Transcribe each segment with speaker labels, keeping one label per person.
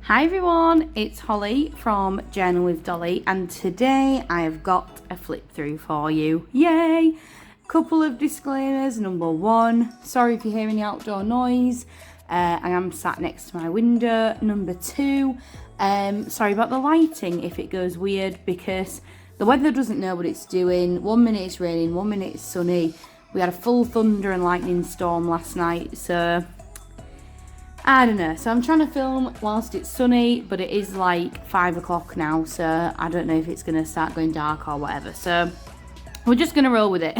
Speaker 1: Hi everyone, it's Holly from Journal with Dolly, and today I have got a flip through for you. Yay! Couple of disclaimers. Number one, sorry if you hear any outdoor noise. I am sat next to my window. Number two, sorry about the lighting if it goes weird, because the weather doesn't know what it's doing. 1 minute it's raining, 1 minute it's sunny. We had a full thunder and lightning storm last night, so I don't know. So I'm trying to film whilst it's sunny, but it is like 5 o'clock now, so I don't know if it's going to start going dark or whatever. So we're just going to roll with it.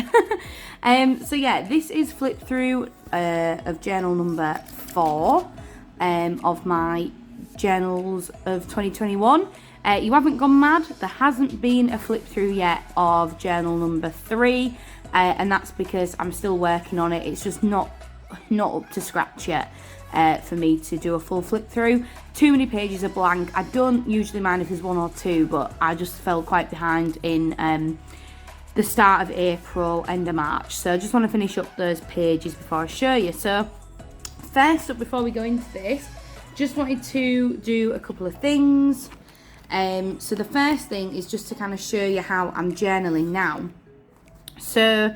Speaker 1: So yeah, this is flip through of journal number 4 of my journals of 2021. You haven't gone mad. There hasn't been a flip through yet of journal number 3, and that's because I'm still working on it. It's just not up to scratch yet. For me to do a full flip through. Too many pages are blank. I don't usually mind if there's 1 or 2, but I just fell quite behind in the start of April, end of March. So I just want to finish up those pages before I show you. So first up, before we go into this, just wanted to do a couple of things. So the first thing is just to kind of show you how I'm journaling now. So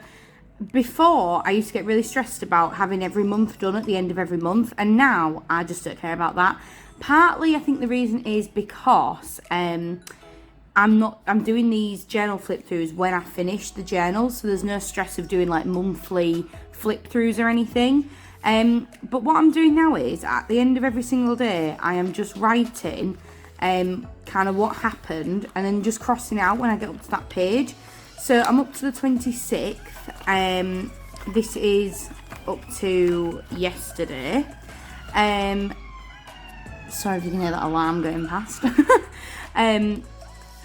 Speaker 1: before, I used to get really stressed about having every month done at the end of every month, and now I just don't care about that. Partly, I think the reason is because I'm doing these journal flip throughs when I finish the journal, so there's no stress of doing like monthly flip throughs or anything. But what I'm doing now is at the end of every single day, I am just writing kind of what happened and then just crossing out when I get up to that page. So I'm up to the 26th. This is up to yesterday. Sorry if you can hear that alarm going past.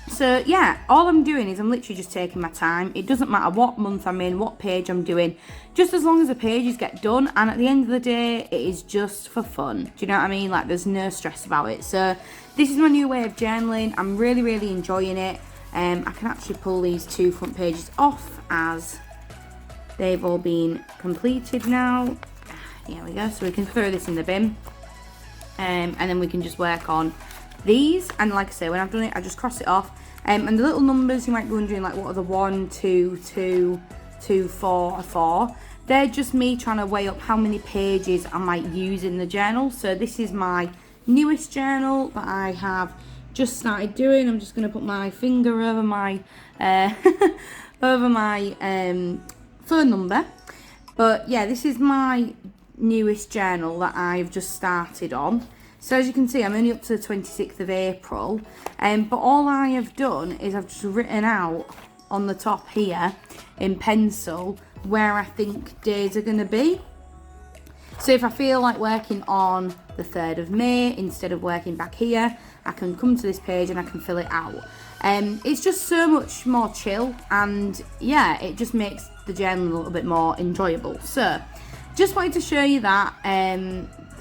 Speaker 1: So yeah, all I'm doing is I'm literally just taking my time. It doesn't matter what month I'm in, what page I'm doing, just as long as the pages get done. And at the end of the day, it is just for fun. Do you know what I mean? Like, there's no stress about it. So this is my new way of journaling. I'm really, really enjoying it. I can actually pull these 2 front pages off as they've all been completed now. Here we go. So we can throw this in the bin. And then we can just work on these. And like I say, when I've done it, I just cross it off. And the little numbers, you might be wondering, like, what are the 1, 2, 2, 2, 4, 4? They're just me trying to weigh up how many pages I might use in the journal. So this is my newest journal that I have just started doing. I'm just going to put my finger over my phone number. But yeah, this is my newest journal that I've just started on. So as you can see, I'm only up to the 26th of April. But all I have done is I've just written out on the top here in pencil where I think days are going to be. So if I feel like working on the 3rd of May instead of working back here, I can come to this page and I can fill it out. It's just so much more chill, and yeah, it just makes the journal a little bit more enjoyable. So just wanted to show you that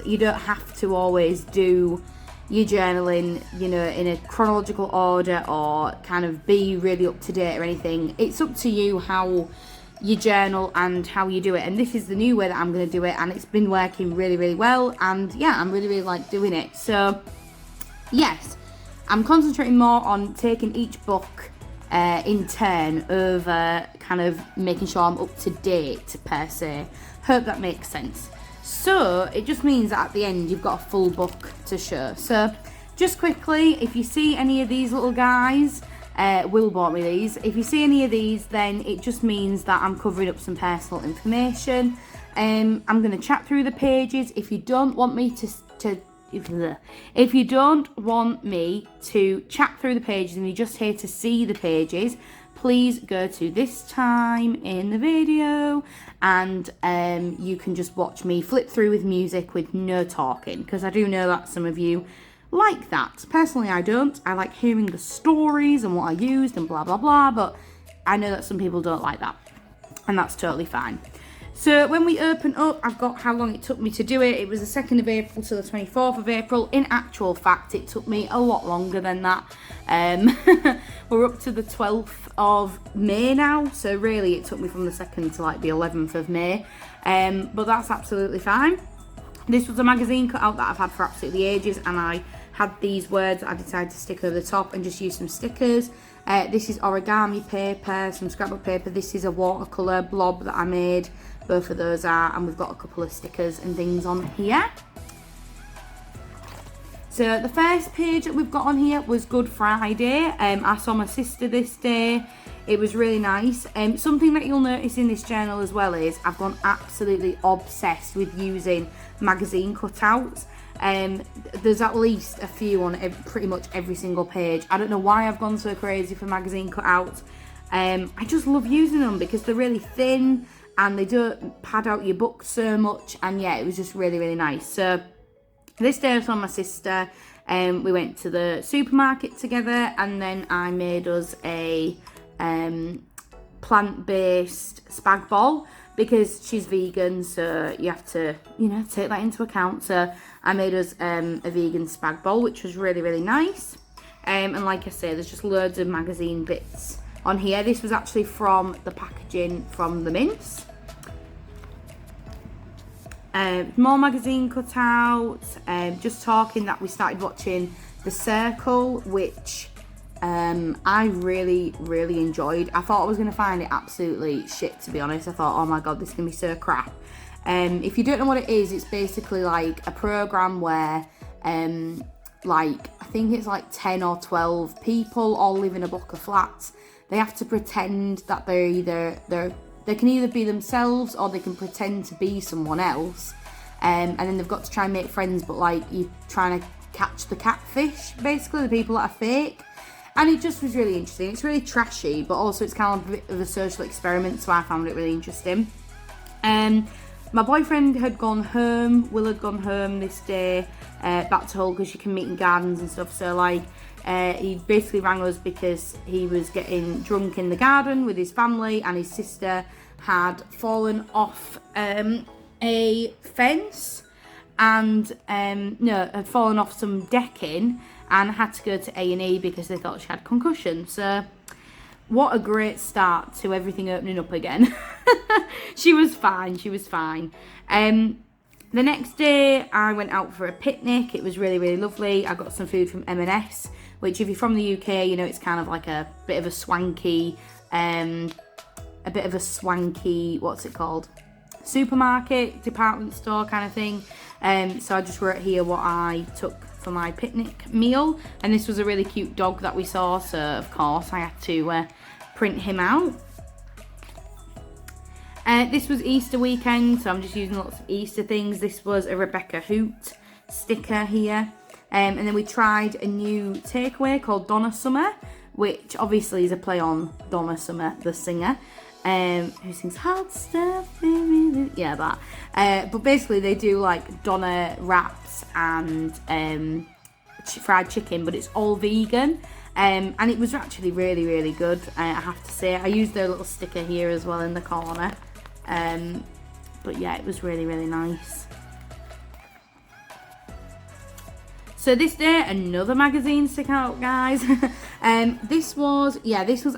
Speaker 1: you don't have to always do your journaling, you know, in a chronological order or kind of be really up to date or anything. It's up to you how you journal and how you do it, and this is the new way that I'm going to do it, and it's been working really, really well, and yeah, I'm really, really like doing it. So yes, I'm concentrating more on taking each book in turn over kind of making sure I'm up to date per se. Hope that makes sense. So it just means that at the end you've got a full book to show. So just quickly, if you see any of these little guys, Will bought me these. If you see any of these, then it just means that I'm covering up some personal information. I'm going to chat through the pages. If you don't want me if you don't want me to chat through the pages and you're just here to see the pages, please go to this time in the video and you can just watch me flip through with music with no talking, because I do know that some of you like that. Personally, I don't. I like hearing the stories and what I used and blah blah blah, but I know that some people don't like that, and that's totally fine. So when we open up, I've got how long it took me to do it. It was the 2nd of April to the 24th of April. In actual fact, it took me a lot longer than that. We're up to the 12th of May now, so really it took me from the 2nd to like the 11th of May, but that's absolutely fine. This was a magazine cutout that I've had for absolutely ages, and I had these words that I decided to stick over the top and just use some stickers. This is origami paper, some scrapbook paper. This is a watercolour blob that I made. Both of those are, and we've got a couple of stickers and things on here. So the first page that we've got on here was Good Friday. I saw my sister this day. It was really nice. Something that you'll notice in this journal as well is I've gone absolutely obsessed with using magazine cutouts. There's at least a few on pretty much every single page. I don't know why I've gone so crazy for magazine cutouts. I just love using them because they're really thin and they don't pad out your book so much. And yeah, it was just really, really nice. So this day I saw my sister. We went to the supermarket together, and then I made us a plant-based spag bol because she's vegan, so you have to, you know, take that into account. So I made us a vegan spag bol, which was really, really nice. And like I say, there's just loads of magazine bits on here. This was actually from the packaging from the mints. More magazine cutouts. Just talking that we started watching The Circle, which I really, really enjoyed. I thought I was going to find it absolutely shit, to be honest. I thought, oh my god, this is going to be so crap. If you don't know what it is, it's basically like a program where like, I think it's like 10 or 12 people all live in a block of flats. They have to pretend that they can either be themselves or they can pretend to be someone else. And then they've got to try and make friends, but like you're trying to catch the catfish, basically, the people that are fake. And it just was really interesting. It's really trashy, but also it's kind of a bit of a social experiment, so I found it really interesting. My boyfriend had gone home, Will had gone home this day, back to Hull, because you can meet in gardens and stuff. So like, he basically rang us because he was getting drunk in the garden with his family, and his sister had fallen off a fence and had fallen off some decking and had to go to A&E because they thought she had concussion. So what a great start to everything opening up again. She was fine. The next day I went out for a picnic. It was really, really lovely. I got some food from M&S, which if you're from the UK, you know, it's kind of like a bit of a swanky, what's it called? Supermarket, department store kind of thing. So I just wrote here what I took for my picnic meal, and this was a really cute dog that we saw, so of course I had to print him out. This was Easter weekend, so I'm just using lots of Easter things. This was a Rebecca Hoot sticker here, and then we tried a new takeaway called Donna Summer, which obviously is a play on Donna Summer, the singer, who sings hot stuff, baby. Yeah, that. But basically they do like Donna wraps and fried chicken, but it's all vegan. And it was actually really, really good, I have to say. I used their little sticker here as well in the corner. But yeah, it was really, really nice. So this day, another magazine stick out, guys. This was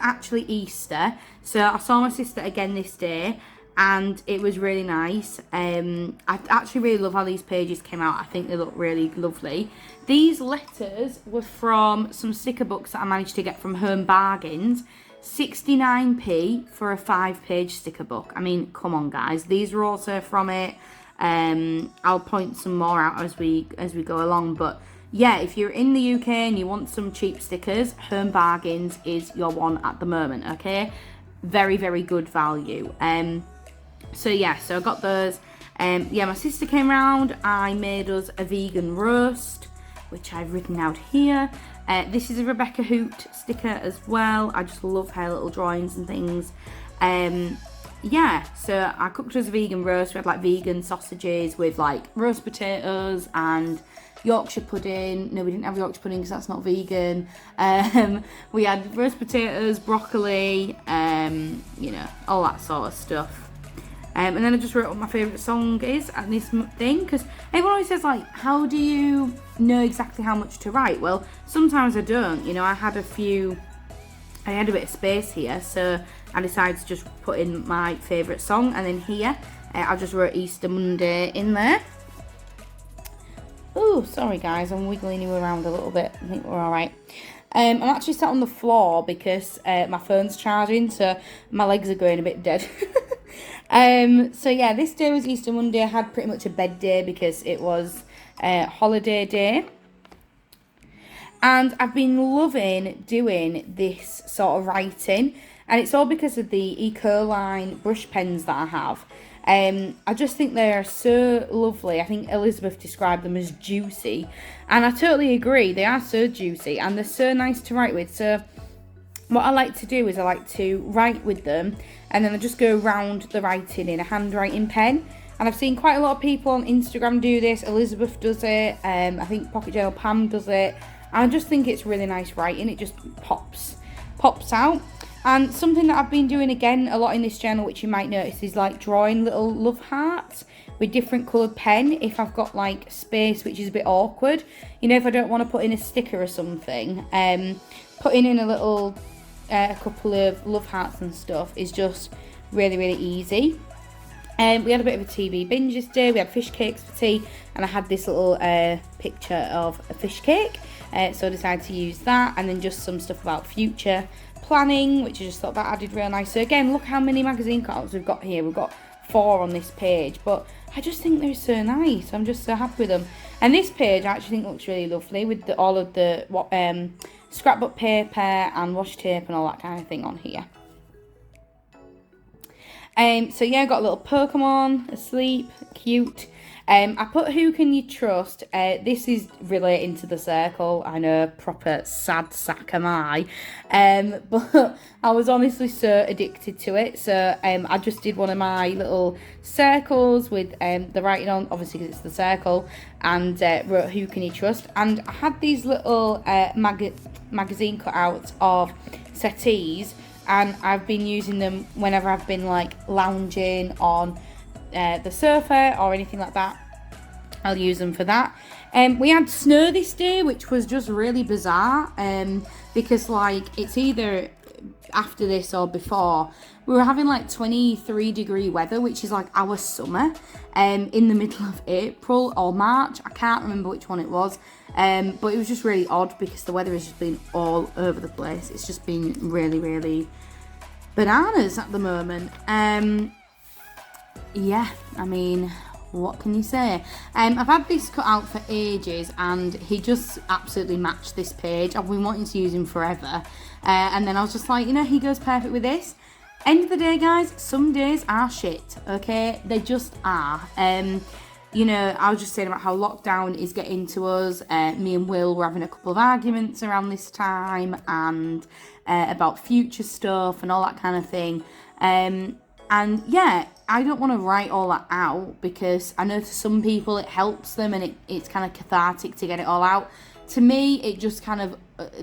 Speaker 1: actually Easter. So I saw my sister again this day, and it was really nice. I actually really love how these pages came out. I think they look really lovely. These letters were from some sticker books that I managed to get from Home Bargains. 69p for a 5-page sticker book. I mean, come on, guys. These are also from it. I'll point some more out as we go along, but yeah, if you're in the UK and you want some cheap stickers, Home Bargains is your one at the moment, okay? Very, very good value. So I got those. My sister came round. I made us a vegan roast, which I've written out here. This is a Rebecca Hoot sticker as well. I just love her little drawings and things. So I cooked us a vegan roast. We had like vegan sausages with like roast potatoes and Yorkshire pudding. No, we didn't have Yorkshire pudding because that's not vegan. We had roast potatoes, broccoli, all that sort of stuff. And then I just wrote what my favourite song is at this thing, because everyone always says, like, how do you know exactly how much to write? Well, sometimes I don't. You know, I had a bit of space here, so I decided to just put in my favourite song, and then here I just wrote Easter Monday in there. Oh, sorry guys, I'm wiggling you around a little bit. I think we're all right. I'm actually sat on the floor because my phone's charging, so my legs are going a bit dead. So yeah, this day was Easter Monday. I had pretty much a bed day because it was holiday day. And I've been loving doing this sort of writing, and it's all because of the Eco-Line brush pens that I have. I just think they are so lovely. I think Elizabeth described them as juicy, and I totally agree. They are so juicy and they're so nice to write with. So what I like to do is I like to write with them, and then I just go round the writing in a handwriting pen. And I've seen quite a lot of people on Instagram do this. Elizabeth does it. I think Pocket Journal Pam does it. I just think it's really nice writing. It just pops out. And something that I've been doing again a lot in this journal, which you might notice, is like drawing little love hearts with different coloured pen if I've got like space which is a bit awkward. You know, if I don't want to put in a sticker or something, putting in a couple of love hearts and stuff is just really, really easy. We had a bit of a TV binge this day. We had fish cakes for tea, and I had this little picture of a fish cake. So I decided to use that, and then just some stuff about future planning, which I just thought that added real nice. So again, look how many magazine cutouts we've got here. We've got 4 on this page, but I just think they're so nice. I'm just so happy with them. And this page I actually think looks really lovely with all of the scrapbook paper and washi tape and all that kind of thing on here. So yeah, I got a little Pokemon asleep, cute. I put Who Can You Trust? This is relating to the circle. I know, proper sad sack am I. But I was honestly so addicted to it. So I just did one of my little circles with the writing on, obviously because it's the circle, and wrote Who Can You Trust? And I had these little magazine cutouts of settees, and I've been using them whenever I've been like lounging on the sofa or anything like that. I'll use them for that. We had snow this day, which was just really bizarre, because like it's either after this or before. We were having like 23-degree weather, which is like our summer, in the middle of April or March. I can't remember which one it was, but it was just really odd because the weather has just been all over the place. It's just been really, really bananas at the moment. Yeah, I mean, what can you say? I've had this cut out for ages, and he just absolutely matched this page. I've been wanting to use him forever, and then I was just like, you know, he goes perfect with this. End of the day, guys, some days are shit, okay? They just are. You know, I was just saying about how lockdown is getting to us. Me and Will were having a couple of arguments around this time, and about future stuff and all that kind of thing. And yeah, I don't want to write all that out because I know to some people it helps them and it's kind of cathartic to get it all out. To me, it just kind of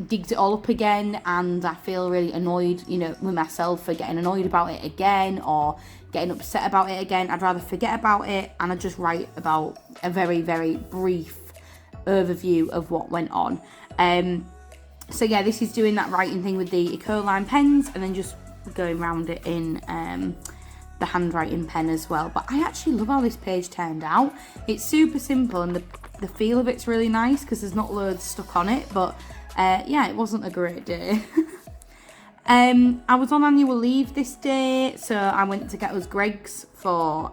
Speaker 1: digs it all up again, and I feel really annoyed, you know, with myself for getting annoyed about it again or getting upset about it again. I'd rather forget about it and I just write about a very, very brief overview of what went on. So yeah, this is doing that writing thing with the Eco-Line pens and then just going around it in the handwriting pen as well. But I actually love how this page turned out. It's super simple and the feel of it's really nice because there's not loads stuck on it, but yeah, it wasn't a great day. I was on annual leave this day, so I went to get us Greggs for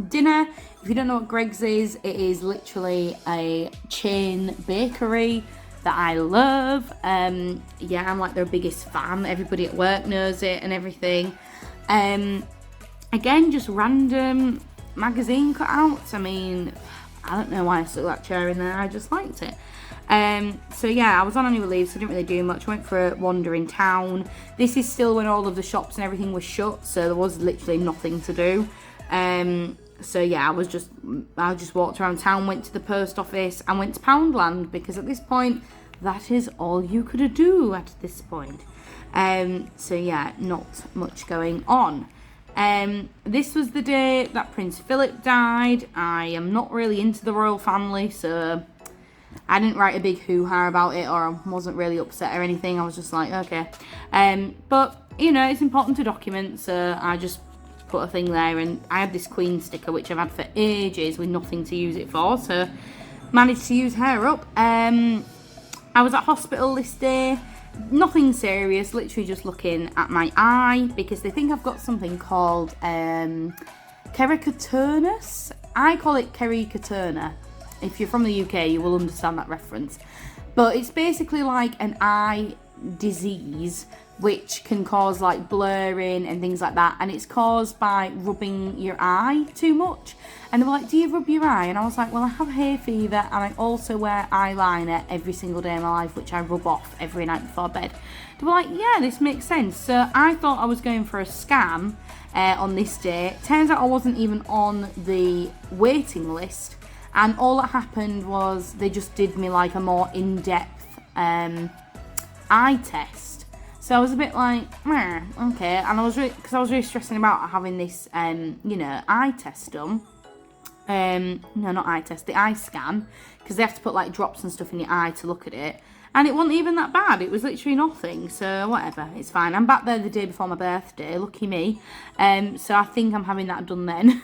Speaker 1: dinner. If you don't know what Greggs is, it is literally a chain bakery that I love. Yeah, I'm like their biggest fan. Everybody at work knows it and everything. Again, just random magazine cutouts. I mean, I don't know why I stuck that chair in there. I just liked it. So yeah, I was on annual leave, so I didn't really do much. Went for a wander in town. This is still when all of the shops and everything was shut, so there was literally nothing to do. So yeah, I just walked around town, went to the post office, and went to Poundland because at this point, that is all you could do at this point. So yeah, not much going on. This was the day that Prince Philip died. I am not really into the royal family, so I didn't write a big hoo-ha about it, or I wasn't really upset or anything. I was just like, okay. But, you know, it's important to document, so I just put a thing there. And I had this Queen sticker, which I've had for ages with nothing to use it for. So managed to use her up. I was at hospital this day. Nothing serious, literally just looking at my eye because they think I've got something called keratoconus. I call it keratoconus. If you're from the UK, you will understand that reference. But it's basically like an eye disease which can cause like blurring and things like that, and it's caused by rubbing your eye too much. And they were like, do you rub your eye? And I was like, well, I have hay fever and I also wear eyeliner every single day of my life, which I rub off every night before bed. They were like, yeah, this makes sense. So I thought I was going for a scan on this day. Turns out I wasn't even on the waiting list, and all that happened was they just did me like a more in-depth eye test. So I was a bit like, okay, and I was really stressing about having this, eye test done. No, not eye test, the eye scan, because they have to put like drops and stuff in your eye to look at it. And it wasn't even that bad. It was literally nothing. So whatever, it's fine. I'm back there the day before my birthday. Lucky me. So I think I'm having that done then.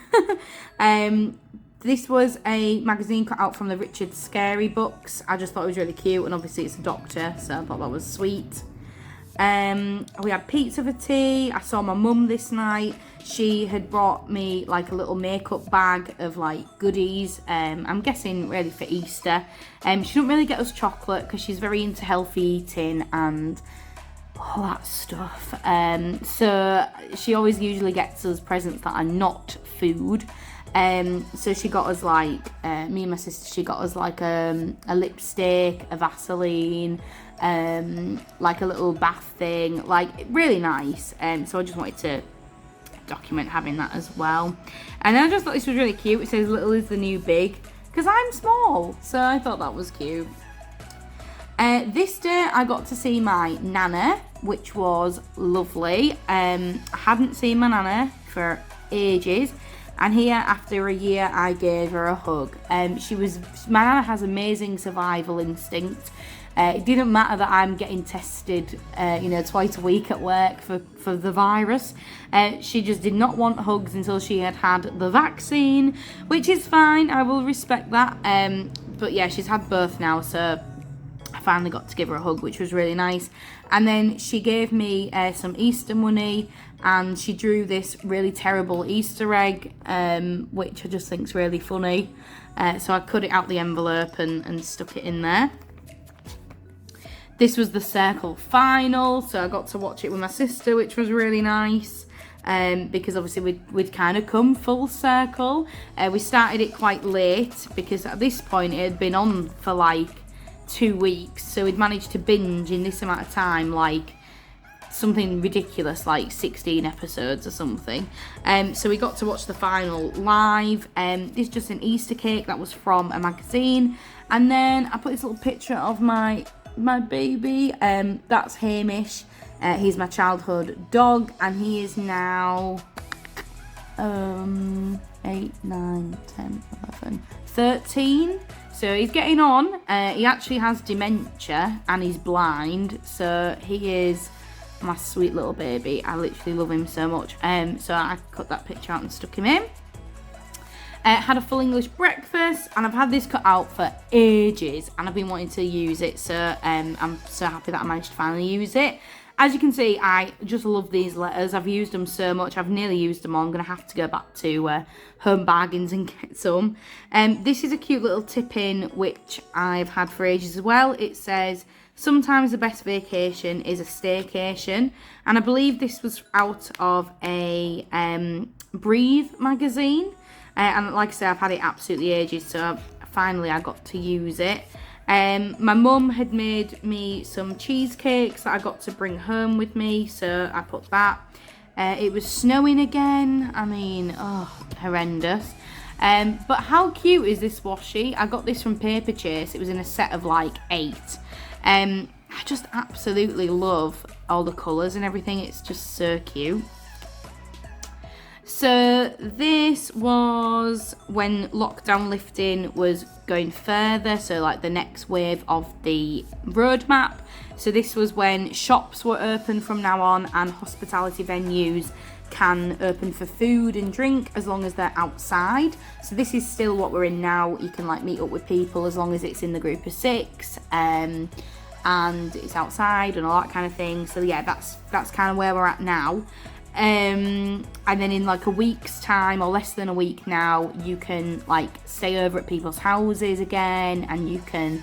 Speaker 1: This was a magazine cut out from the Richard Scarey books. I just thought it was really cute, and obviously it's a doctor, so I thought that was sweet. We had pizza for tea. I saw my mum this night. She had brought me like a little makeup bag of like goodies. I'm guessing really for Easter. She didn't really get us chocolate because she's very into healthy eating and all that stuff. So she always usually gets us presents that are not food. So she got us like, me and my sister, she got us like a lipstick, a Vaseline, like a little bath thing, like really nice. So I just wanted to document having that as well. And then I just thought this was really cute. It says little is the new big, because I'm small, so I thought that was cute. This day I got to see my nana, which was lovely. I hadn't seen my nana for ages. And here, after a year, I gave her a hug. My nana has amazing survival instinct. It didn't matter that I'm getting tested, twice a week at work for the virus. She just did not want hugs until she had had the vaccine, which is fine. I will respect that. But yeah, she's had both now, so I finally got to give her a hug, which was really nice. And then she gave me some Easter money, and she drew this really terrible Easter egg, which I just think is really funny. So I cut it out the envelope and stuck it in there. This was the circle final, so I got to watch it with my sister, which was really nice. Because obviously we'd kind of come full circle. We started it quite late because at this point it had been on for like 2 weeks, so we'd managed to binge in this amount of time like something ridiculous, like 16 episodes or something. So we got to watch the final live. This is just an Easter cake that was from a magazine, and then I put this little picture of my baby. That's Hamish. He's my childhood dog, and he is now 8, 9, 10, 11, 13. So he's getting on. He actually has dementia and he's blind, so he is my sweet little baby. I literally love him so much. So I cut that picture out and stuck him in. Had a full English breakfast, and I've had this cut out for ages and I've been wanting to use it, so I'm so happy that I managed to finally use it. As you can see, I just love these letters. I've used them so much. I've nearly used them all. I'm going to have to go back to Home Bargains and get some. This is a cute little tip-in, which I've had for ages as well. It says, sometimes the best vacation is a staycation. And I believe this was out of a Breathe magazine. And like I say, I've had it absolutely ages, so finally I got to use it. My mum had made me some cheesecakes that I got to bring home with me, so I put that. It was snowing again. I mean, horrendous. But how cute is this washi? I got this from Paper Chase. It was in a set of like 8. I just absolutely love all the colours and everything. It's just so cute. So this was when lockdown lifting was going further, so like the next wave of the roadmap. So this was when shops were open from now on and hospitality venues can open for food and drink as long as they're outside. So this is still what we're in now. You can like meet up with people as long as it's in the group of 6 and it's outside and all that kind of thing. So yeah, that's kind of where we're at now. And then in like a week's time or less than a week now, you can like stay over at people's houses again, and you can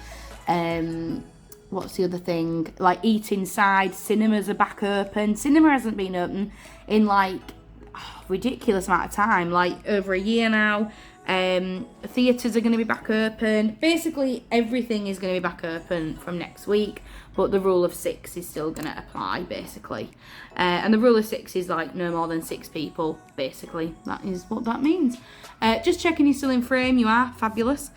Speaker 1: what's the other thing, like eat inside. Cinemas are back open. Cinema hasn't been open in like ridiculous amount of time, like over a year now. Theatres are going to be back open. Basically everything is going to be back open from next week, but the rule of 6 is still going to apply basically. And the rule of 6 is like no more than 6 people basically. That is what that means. Just checking you're still in frame. You are fabulous.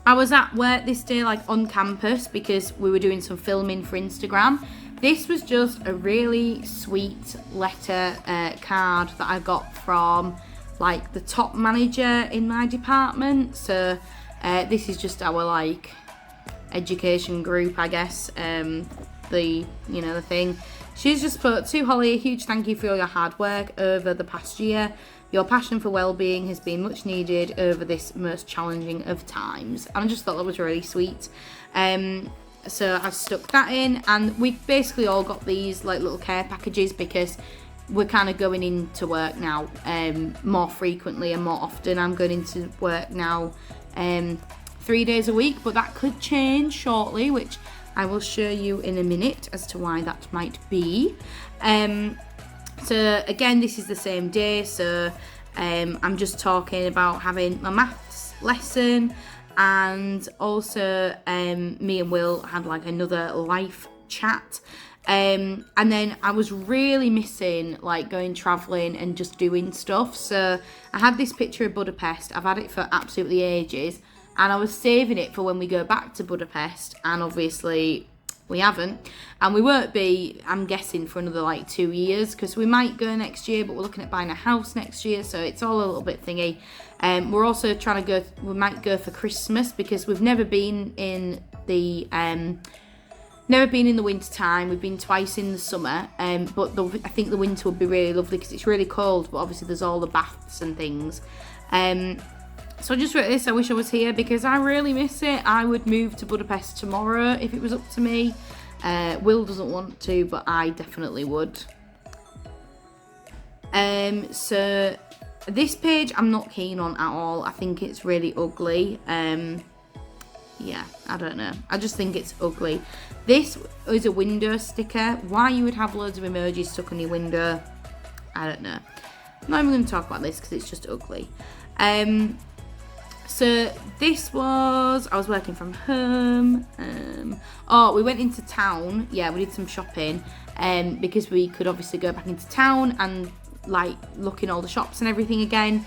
Speaker 1: I was at work this day, like on campus, because we were doing some filming for Instagram. This was just a really sweet letter card that I got from like the top manager in my department. So this is just our like education group, I guess. The thing. She's just put, "To Holly, a huge thank you for all your hard work over the past year. Your passion for well-being has been much needed over this most challenging of times." And I just thought that was really sweet. So I've stuck that in, and we've basically all got these like little care packages because we're kind of going into work now more frequently and more often. I'm going into work now 3 days a week, but that could change shortly, which I will show you in a minute as to why that might be. So again, this is the same day, so I'm just talking about having my maths lesson, and also me and Will had like another life chat. And then I was really missing like going travelling and just doing stuff. So I had this picture of Budapest. I've had it for absolutely ages, and I was saving it for when we go back to Budapest, and obviously we haven't, and we won't be, I'm guessing, for another like 2 years, because we might go next year, but we're looking at buying a house next year, so it's all a little bit thingy. We're also trying to go, we might go for Christmas, because we've never been in the winter time. We've been twice in the summer, but I think the winter would be really lovely because it's really cold, but obviously there's all the baths and things. So I just wrote this, I wish I was here because I really miss it. I would move to Budapest tomorrow if it was up to me. Will doesn't want to, but I definitely would. So this page I'm not keen on at all. I think it's really ugly. Yeah, I don't know. I just think it's ugly. This is a window sticker. Why you would have loads of emojis stuck on your window, I don't know. I'm not even going to talk about this because it's just ugly. So this was, I was working from home. We went into town. Yeah, we did some shopping because we could obviously go back into town and like look in all the shops and everything again.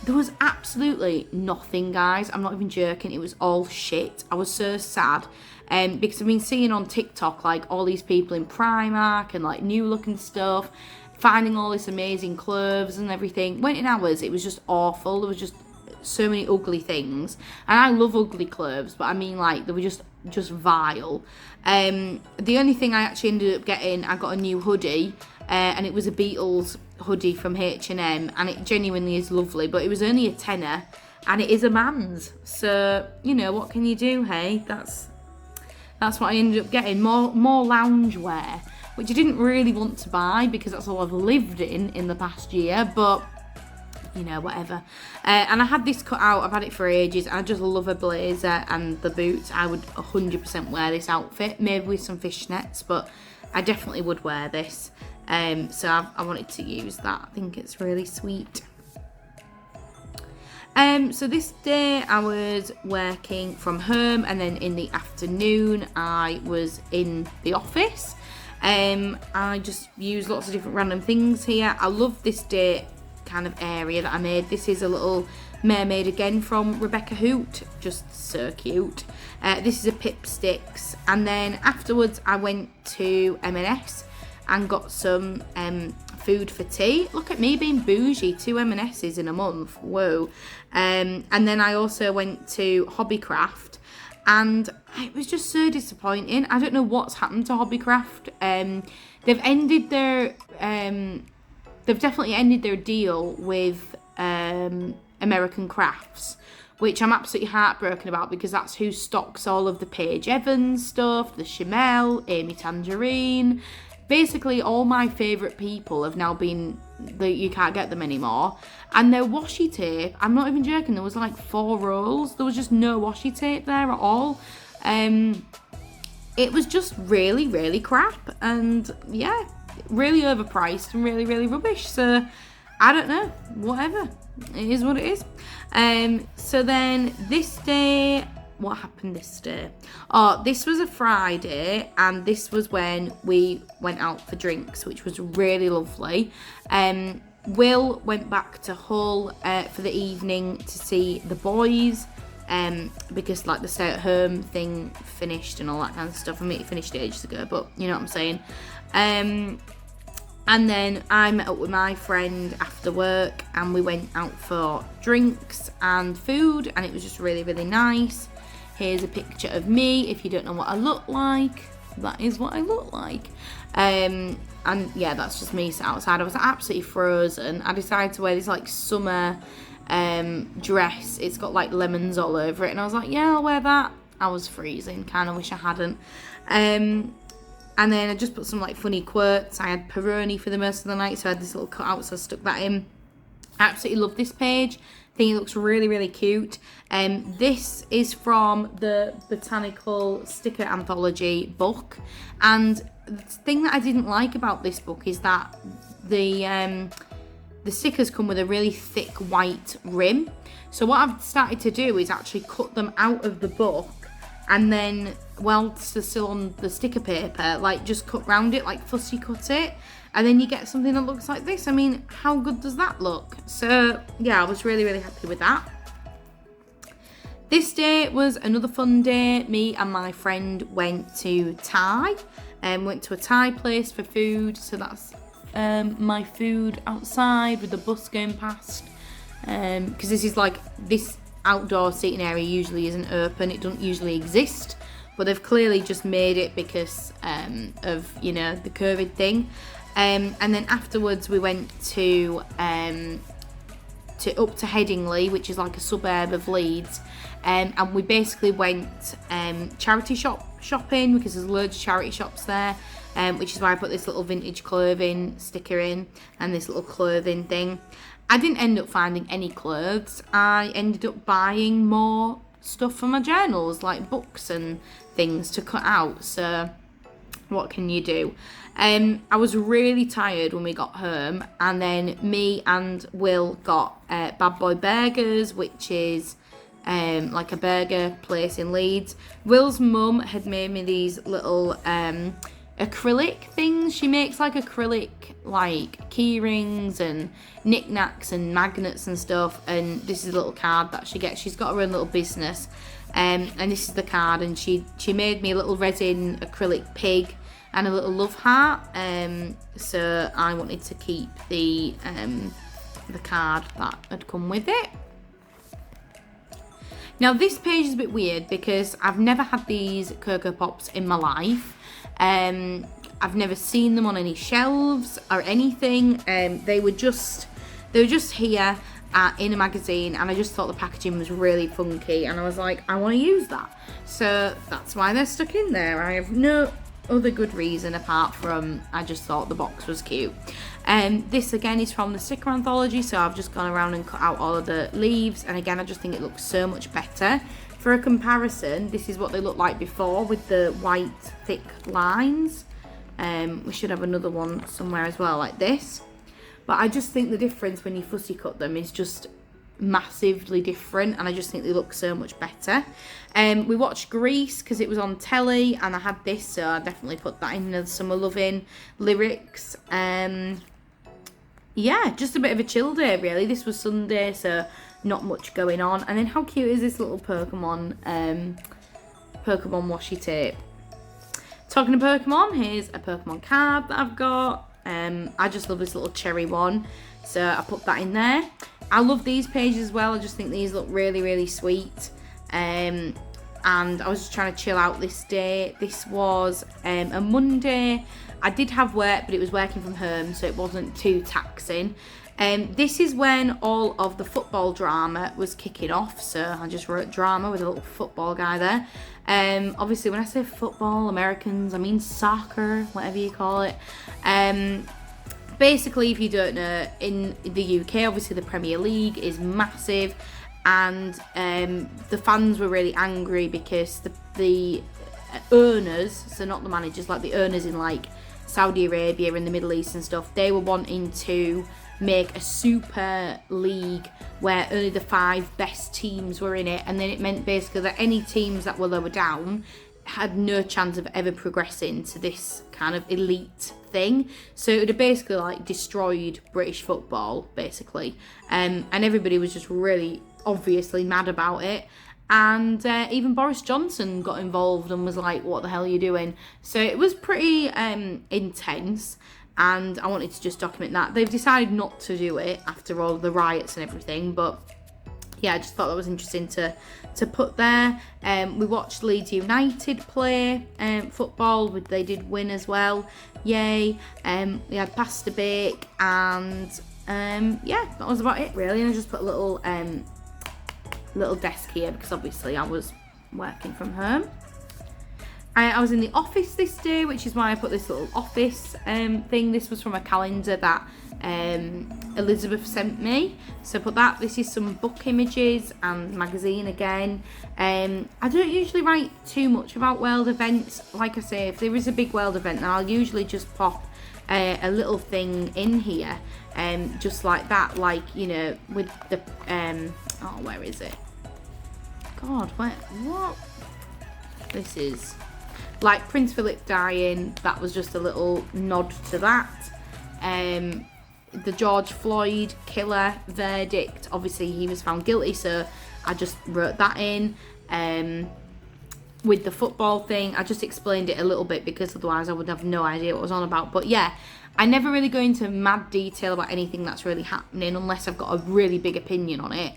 Speaker 1: There was absolutely nothing, guys. I'm not even joking. It was all shit. I was so sad because I've been seeing on TikTok like all these people in Primark and like new looking stuff, finding all this amazing clothes and everything. Went in hours. It was just awful. There was just so many ugly things, and I love ugly clothes, but I mean like they were just vile. The only thing I actually ended up getting, I got a new hoodie, and it was a Beatles hoodie from H&M, and it genuinely is lovely, but it was only a tenner, and it is a man's, so you know what can you do, hey? That's what I ended up getting. More loungewear, which I didn't really want to buy because that's all I've lived in the past year, but you know, whatever. And I had this cut out. I've had it for ages. I just love a blazer and the boots. I would 100% wear this outfit, maybe with some fishnets, but I definitely would wear this. So I wanted to use that. I think it's really sweet. So this day I was working from home, and then in the afternoon I was in the office. I just used lots of different random things here. I love this day kind of area that I made. This is a little mermaid again from Rebecca Hoot, just so cute. This is a Pipsticks, and then afterwards I went to M&S and got some food for tea. Look at me being bougie, 2 M&S's in a month, whoa. And then I also went to Hobbycraft, and it was just so disappointing. I don't know what's happened to Hobbycraft. They've ended their they've definitely ended their deal with American Crafts, which I'm absolutely heartbroken about, because that's who stocks all of the Paige Evans stuff, the Chamel, Amy Tangerine. Basically, all my favourite people have now been, you can't get them anymore. And their washi tape, I'm not even joking, there was like 4 rolls. There was just no washi tape there at all. It was just really, really crap. And yeah, really overpriced and really, really rubbish. So, I don't know, whatever. It is what it is. So then this day, what happened this day? Oh, this was a Friday, and this was when we went out for drinks, which was really lovely. Will went back to Hull for the evening to see the boys, because like the stay at home thing finished and all that kind of stuff. I mean, it finished ages ago, but you know what I'm saying. And then I met up with my friend after work, and we went out for drinks and food, and it was just really, really nice. Here's a picture of me. If you don't know what I look like, that is what I look like. And yeah, that's just me sat outside. I was absolutely frozen. I decided to wear this like summer dress. It's got like lemons all over it, and I was like, yeah, I'll wear that. I was freezing. Kind of wish I hadn't. And then I just put some like funny quotes. I had Peroni for the most of the night, so I had this little cutout, so I stuck that in. I absolutely love this page. I think it looks really, really cute. This is from the Botanical Sticker Anthology book. And the thing that I didn't like about this book is that the stickers come with a really thick white rim. So what I've started to do is actually cut them out of the book, and then, while they're still on the sticker paper, like just cut round it, like fussy cut it, and then you get something that looks like this. I mean, how good does that look? So yeah, I was really, really happy with that. This day was another fun day. Me and my friend went to Thai, and went to a Thai place for food. So that's my food outside with the bus going past, because this is like, this outdoor seating area usually isn't open. It doesn't usually exist, but they've clearly just made it because of, you know, the COVID thing. And then afterwards we went to up to Headingley, which is like a suburb of Leeds, and we basically went charity shopping, because there's loads of charity shops there, which is why I put this little vintage clothing sticker in and this little clothing thing. I didn't end up finding any clothes. I ended up buying more stuff for my journals, like books and things to cut out. So what can you do? I was really tired when we got home, and then me and Will got Bad Boy Burgers, which is like a burger place in Leeds. Will's mum had made me these little acrylic things. She makes like acrylic like key rings and knickknacks and magnets and stuff, and this is a little card that she gets. She's got her own little business, and this is the card, and she made me a little resin acrylic pig and a little love heart, so I wanted to keep the card that had come with it. Now this page is a bit weird because I've never had these Cocoa Pops in my life. I've never seen them on any shelves or anything. They were just here in a magazine, and I just thought the packaging was really funky, and I was like, I want to use that. So that's why they're stuck in there. I have no other good reason apart from I just thought the box was cute. This again is from the sticker anthology, so I've just gone around and cut out all of the leaves, and again I just think it looks so much better. For a comparison, this is what they looked like before with the white thick lines. We should have another one somewhere as well like this, but I just think the difference when you fussy cut them is just massively different, and I just think they look so much better. We watched Grease because it was on telly, and I had this, so I definitely put that in the summer loving lyrics. Yeah, just a bit of a chill day really. This was Sunday, so not much going on. And then how cute is this little Pokemon washi tape? Talking of Pokemon, here's a Pokemon card that I've got. I just love this little cherry one, so I put that in there. I love these pages as well. I just think these look really, really sweet. I and I was just trying to chill out this day. This was a Monday. I did have work, but it was working from home, so it wasn't too taxing. This is when all of the football drama was kicking off, so I just wrote drama with a little football guy there. Obviously, when I say football, Americans, I mean soccer, whatever you call it. Basically, if you don't know, in the UK, obviously the Premier League is massive, and the fans were really angry because the owners, so not the managers, like the owners in like Saudi Arabia and the Middle East and stuff, they were wanting to make a super league where only the 5 best teams were in it, and then it meant basically that any teams that were lower down had no chance of ever progressing to this kind of elite thing. So it would have basically like destroyed British football, basically. And everybody was just really obviously mad about it. And even Boris Johnson got involved and was like, what the hell are you doing? So it was pretty intense, and I wanted to just document that. They've decided not to do it after all the riots and everything, but yeah, I just thought that was interesting to put there. We watched Leeds United play football. They did win as well. Yay. We had pasta bake, and yeah, that was about it really. And I just put a little desk here because obviously I was working from home. I was in the office this day, which is why I put this little office thing. This was from a calendar that Elizabeth sent me, so I put that. This is some book images and magazine again. I don't usually write too much about world events. Like I say, if there is a big world event, then I'll usually just pop a little thing in here, just like that, like, you know, with the oh, where is it? God, what? This is like Prince Philip dying. That was just a little nod to that. The George Floyd killer verdict, obviously he was found guilty, so I just wrote that in. With the football thing, I just explained it a little bit because otherwise I would have no idea what it was on about. But yeah, I never really go into mad detail about anything that's really happening unless I've got a really big opinion on it.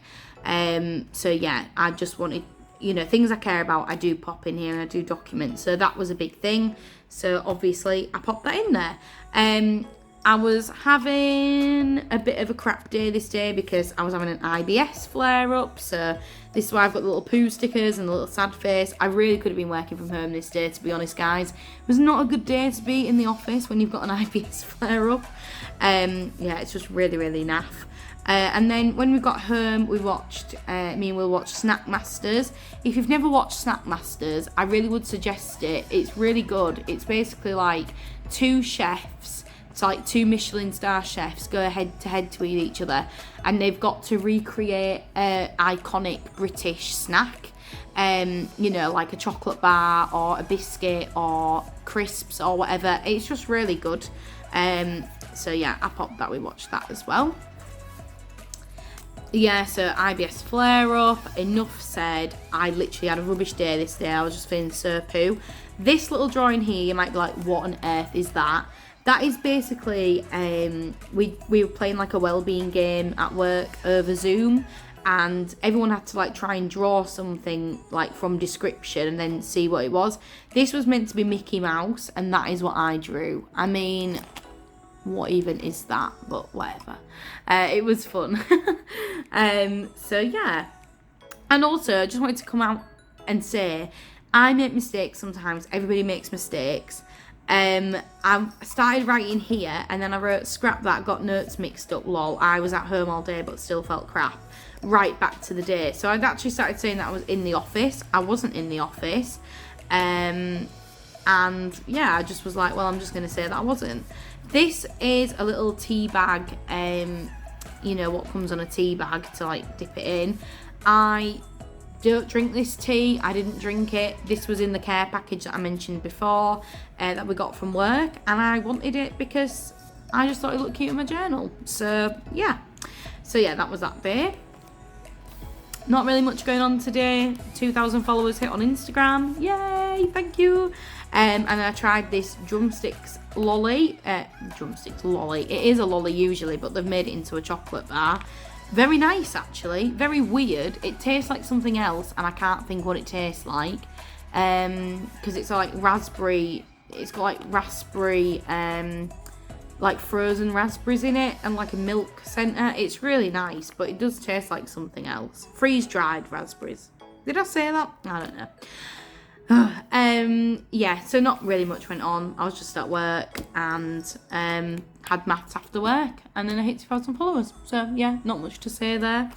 Speaker 1: So yeah, I just wanted, you know, things I care about, I do pop in here and I do document. So that was a big thing. So obviously I popped that in there. I was having a bit of a crap day this day because I was having an IBS flare up. So this is why I've got the little poo stickers and the little sad face. I really could have been working from home this day, to be honest, guys. It was not a good day to be in the office when you've got an IBS flare up. Yeah, it's just really, really naff. And then when we got home, we watched, me and Will watched Snack Masters. If you've never watched Snack Masters, I really would suggest it. It's really good. It's basically like 2 chefs, it's like 2 Michelin star chefs go head to head to each other, and they've got to recreate an iconic British snack. You know, like a chocolate bar or a biscuit or crisps or whatever. It's just really good. So yeah, I popped that. We watched that as well. Yeah, so IBS flare up, enough said. I literally had a rubbish day this day. I was just feeling so poo. This little drawing here, you might be like, what on earth is that? That is basically, we were playing like a wellbeing game at work over Zoom, and everyone had to like try and draw something like from description and then see what it was. This was meant to be Mickey Mouse, and that is what I drew. I mean, what even is that? But whatever. It was fun. So yeah. And also, I just wanted to come out and say, I make mistakes sometimes. Everybody makes mistakes. I started writing here, and then I wrote scrap that, got notes mixed up, lol. I was at home all day but still felt crap. Right back to the day. So I'd actually started saying that I was in the office. I wasn't in the office. And yeah, I just was like, well, I'm just going to say that I wasn't. This is a little tea bag, you know, what comes on a tea bag to like dip it in. I don't drink this tea. I didn't drink it. This was in the care package that I mentioned before, that we got from work, and I wanted it because I just thought it looked cute in my journal. So yeah, that was that day. Not really much going on today. 2,000 followers hit on Instagram. Yay, thank you. And I tried this drumsticks lolly. It is a lolly usually, but they've made it into a chocolate bar. Very nice, actually. Very weird. It tastes like something else, and I can't think what it tastes like. Because it's like raspberry. It's got like raspberry, like frozen raspberries in it, and like a milk centre. It's really nice, but it does taste like something else. Freeze-dried raspberries. Did I say that? I don't know. Yeah, so not really much went on. I was just at work and had maths after work, and then I hit 2,000 followers. So yeah, not much to say there.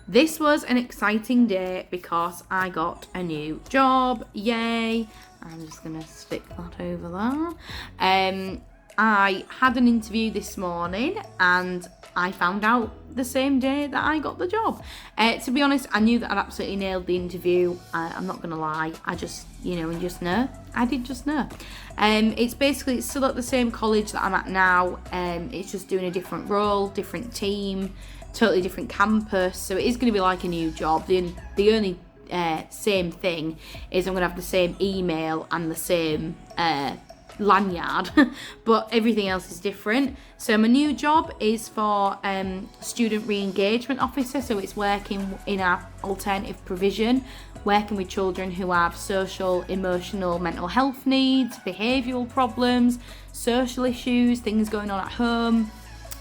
Speaker 1: This was an exciting day because I got a new job. Yay! I'm just gonna stick that over there. I had an interview this morning and I found out the same day that I got the job. To be honest, I knew that I'd absolutely nailed the interview. I'm not going to lie. I just, just know. I did just know. It's still at the same college that I'm at now. It's just doing a different role, different team, totally different campus. So it is going to be like a new job. The only same thing is I'm going to have the same email and the same lanyard, but everything else is different. So my new job is for student re-engagement officer, so it's working in our alternative provision, working with children who have social, emotional, mental health needs, behavioural problems, social issues, things going on at home,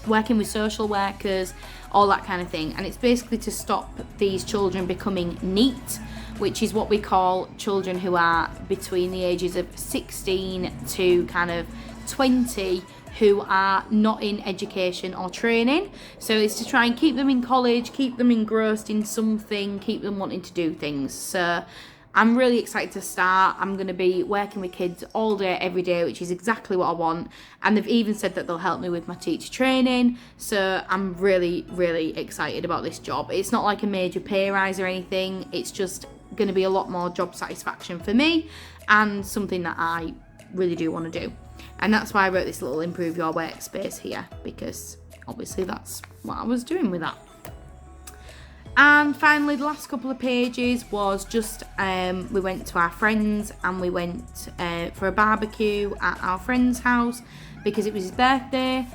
Speaker 1: working with social workers, all that kind of thing. And it's basically to stop these children becoming NEET, which is what we call children who are between the ages of 16 to kind of 20 who are not in education or training. So it's to try and keep them in college, keep them engrossed in something, keep them wanting to do things. So I'm really excited to start. I'm going to be working with kids all day, every day, which is exactly what I want. And they've even said that they'll help me with my teacher training. So I'm really, really excited about this job. It's not like a major pay rise or anything. It's just going to be a lot more job satisfaction for me and something that I really do want to do. And that's why I wrote this little improve your workspace here, because obviously that's what I was doing with that. And finally, the last couple of pages was just we went to our friends and we went for a barbecue at our friend's house because it was his birthday.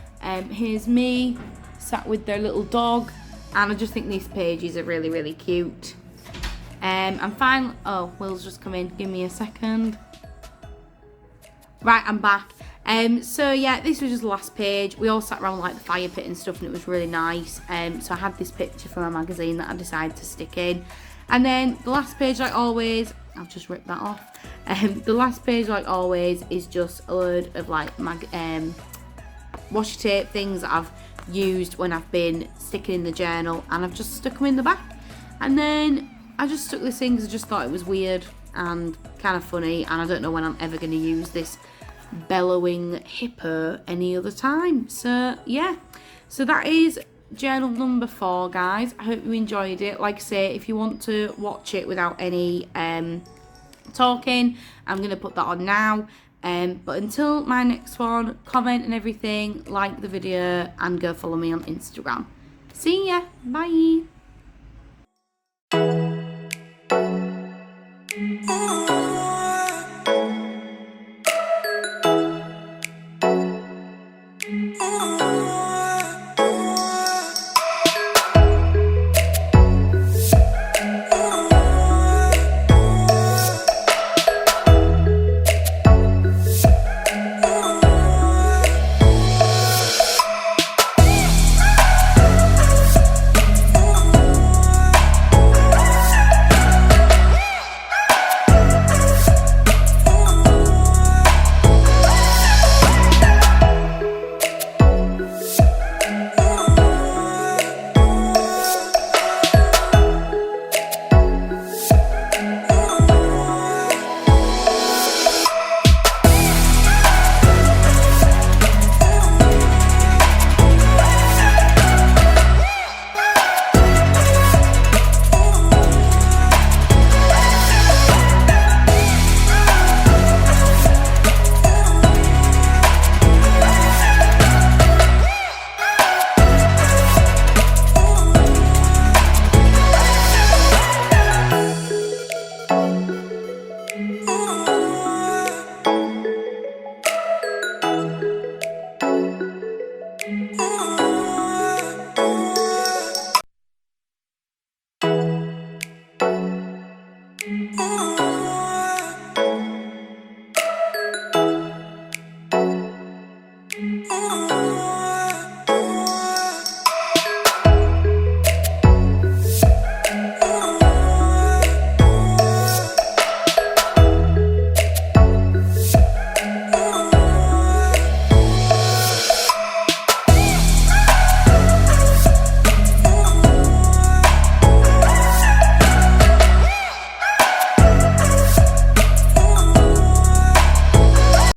Speaker 1: Here's me sat with their little dog, and I just think these pages are really, really cute. And finally, oh, Will's just come in. Give me a second. Right, I'm back. So yeah, this was just the last page. We all sat around like the fire pit and stuff, and it was really nice. So I had this picture from a magazine that I decided to stick in. And then the last page, like always, I've just ripped that off. The last page, like always, is just a load of like washi tape things that I've used when I've been sticking in the journal, and I've just stuck them in the back. And then I just stuck this in because I just thought it was weird and kind of funny, and I don't know when I'm ever going to use this bellowing hippo any other time. So yeah, so that is journal number 4, guys. I hope you enjoyed it. Like I say, if you want to watch it without any talking, I'm going to put that on now. But until my next one, comment and everything, like the video, and go follow me on Instagram. See ya. Bye.